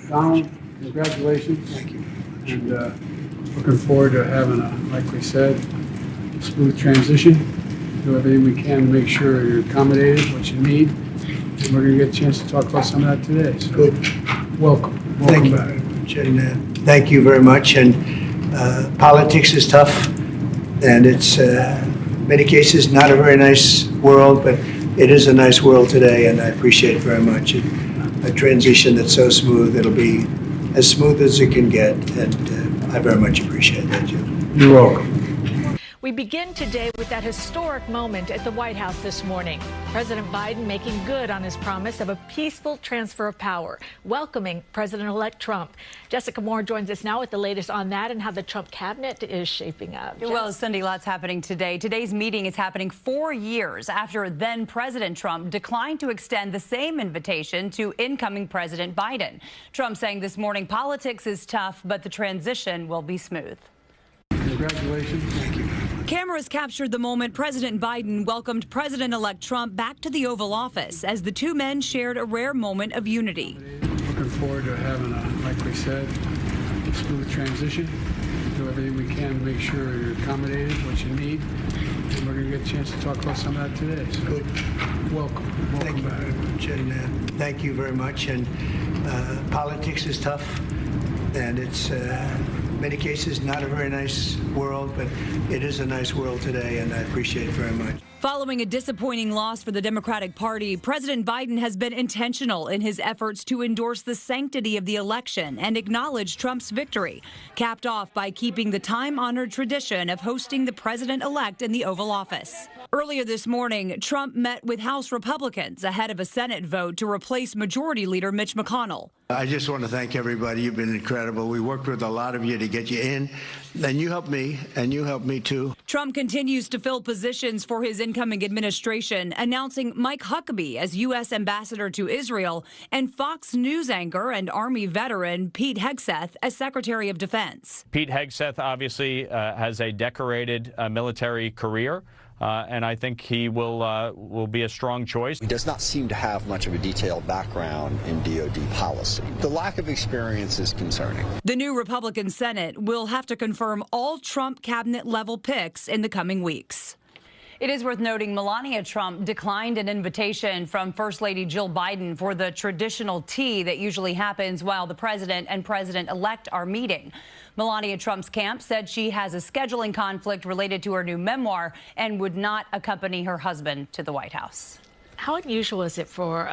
Donald, congratulations. Thank you. And looking forward to having like we said, smooth transition. Do everything we can to make sure you're accommodated, what you need. And we're going to get a chance to talk about some of that today. So Good. welcome. Thank you back. very much. And thank you very much. And politics is tough, and it's in many cases not a very nice world, but it is a nice world today, and I appreciate it very much. And a transition that's so smooth, it'll be as smooth as it can get, and I very much appreciate that, Jim. You're welcome. We begin today with that historic moment at the White House this morning. President Biden making good on his promise of a peaceful transfer of power, welcoming President-elect Trump. Jessica Moore joins us now with the latest on that and how the Trump cabinet is shaping up. Well, Cindy, lots happening today. Today's meeting is happening 4 years after then-President Trump declined to extend the same invitation to incoming President Biden. Trump saying this morning politics is tough, but the transition will be smooth. Congratulations. Thank you. Cameras captured the moment President Biden welcomed President-elect Trump back to the Oval Office as the two men shared a rare moment of unity. Looking forward to having like we said, smooth transition. Do everything we can to make sure you're accommodated, what you need. And we're going to get a chance to talk about some of that today. So Good. welcome. Thank you back. very much. And thank you very much. And politics is tough, and it's in many cases not a very nice world, but it is a nice world today, and I appreciate it very much. Following a disappointing loss for the Democratic Party, President Biden has been intentional in his efforts to endorse the sanctity of the election and acknowledge Trump's victory, capped off by keeping the time-honored tradition of hosting the president-elect in the Oval Office. Earlier this morning, Trump met with House Republicans ahead of a Senate vote to replace Majority Leader Mitch McConnell. I just want to thank everybody. You've been incredible. We worked with a lot of you to get you in, and you helped me, and you helped me too. Trump continues to fill positions for his incoming administration, announcing Mike Huckabee as U.S. ambassador to Israel and Fox News anchor and Army veteran Pete Hegseth as Secretary of Defense. Pete Hegseth obviously has a decorated military career. And I think he will be a strong choice. He does not seem to have much of a detailed background in DoD policy. The lack of experience is concerning. The new Republican Senate will have to confirm all Trump cabinet-level picks in the coming weeks. It is worth noting Melania Trump declined an invitation from First Lady Jill Biden for the traditional tea that usually happens while the president and president-elect are meeting. Melania Trump's camp said she has a scheduling conflict related to her new memoir and would not accompany her husband to the White House. How unusual is it for,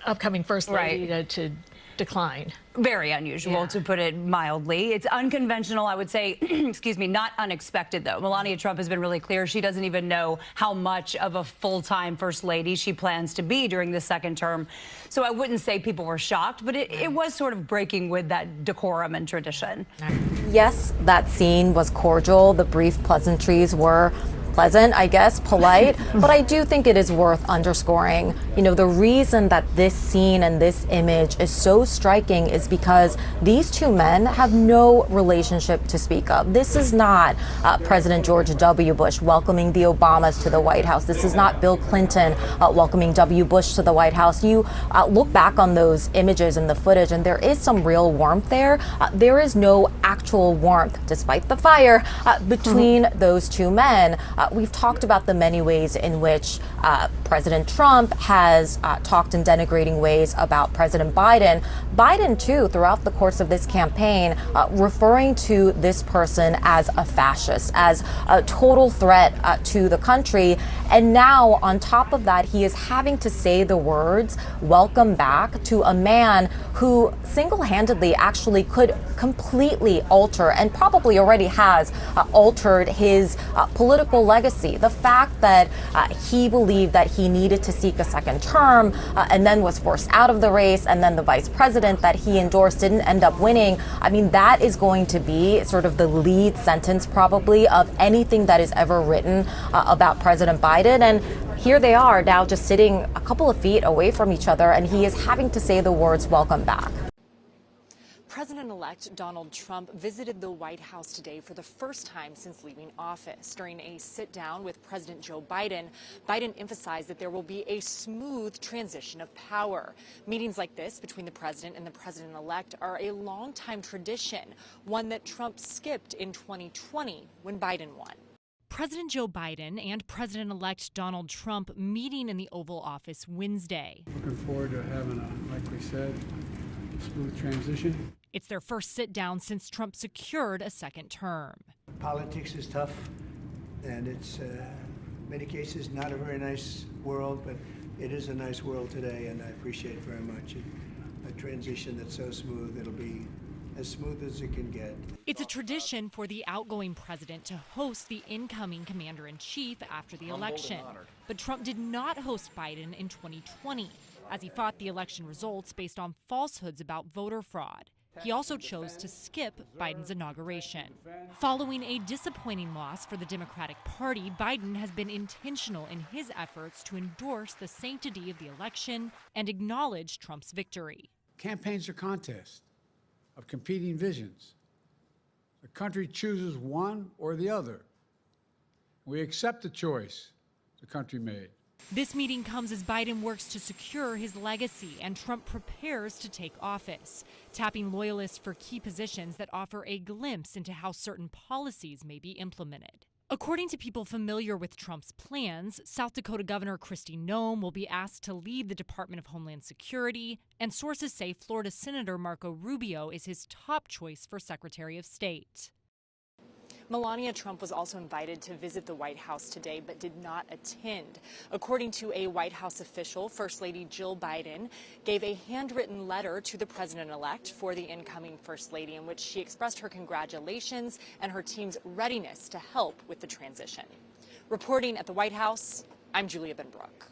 upcoming First Lady to decline? Very unusual, to put it mildly. It's unconventional, I would say, excuse me, not unexpected, though. Melania Trump has been really clear she doesn't even know how much of a full-time First Lady she plans to be during the second term. So I wouldn't say people were shocked, but it was sort of breaking with that decorum and tradition. Yes, that scene was cordial. The brief pleasantries were pleasant, I guess, polite, but I do think it is worth underscoring, the reason that this scene and this image is so striking is because these two men have no relationship to speak of. This is not President George W. Bush welcoming the Obamas to the White House. This is not Bill Clinton welcoming W. Bush to the White House. You look back on those images and the footage, and there is some real warmth there. There is no actual warmth, despite the fire, between those two men. We've talked about the many ways in which President Trump has talked in denigrating ways about President Biden. Biden, too, throughout the course of this campaign, referring to this person as a fascist, as a total threat to the country. And now, on top of that, he is having to say the words, welcome back, to a man who single-handedly actually could completely alter, and probably already has altered, his political legacy. The fact that he believed that he needed to seek a second term and then was forced out of the race, and then the vice president that he endorsed didn't end up winning. I mean, that is going to be sort of the lead sentence probably of anything that is ever written about President Biden. And here they are now just sitting a couple of feet away from each other, and he is having to say the words, welcome back. President-elect Donald Trump visited the White House today for the first time since leaving office. During a sit-down with President Joe Biden, Biden emphasized that there will be a smooth transition of power. Meetings like this between the president and the president-elect are a long-time tradition, one that Trump skipped in 2020 when Biden won. President Joe Biden and President-elect Donald Trump meeting in the Oval Office Wednesday. Looking forward to having a, like we said, smooth transition. It's their first sit-down since Trump secured a second term. Politics is tough, and it's in many cases not a very nice world, but it is a nice world today, and I appreciate very much a transition that's so smooth. It'll be as smooth as it can get. It's a tradition for the outgoing president to host the incoming commander-in-chief after the election. But Trump did not host Biden in 2020, as he fought the election results based on falsehoods about voter fraud. He also chose to skip Biden's inauguration. Following a disappointing loss for the Democratic Party, Biden has been intentional in his efforts to endorse the sanctity of the election and acknowledge Trump's victory. Campaigns are contests of competing visions. The country chooses one or the other. We accept the choice the country made. This meeting comes as Biden works to secure his legacy and Trump prepares to take office, tapping loyalists for key positions that offer a glimpse into how certain policies may be implemented. According to people familiar with Trump's plans, South Dakota Governor Kristi Noem will be asked to lead the Department of Homeland Security, and sources say Florida Senator Marco Rubio is his top choice for Secretary of State. Melania Trump was also invited to visit the White House today, but did not attend. According to a White House official, First Lady Jill Biden gave a handwritten letter to the president-elect for the incoming First Lady, in which she expressed her congratulations and her team's readiness to help with the transition. Reporting at the White House, I'm Julia Benbrook.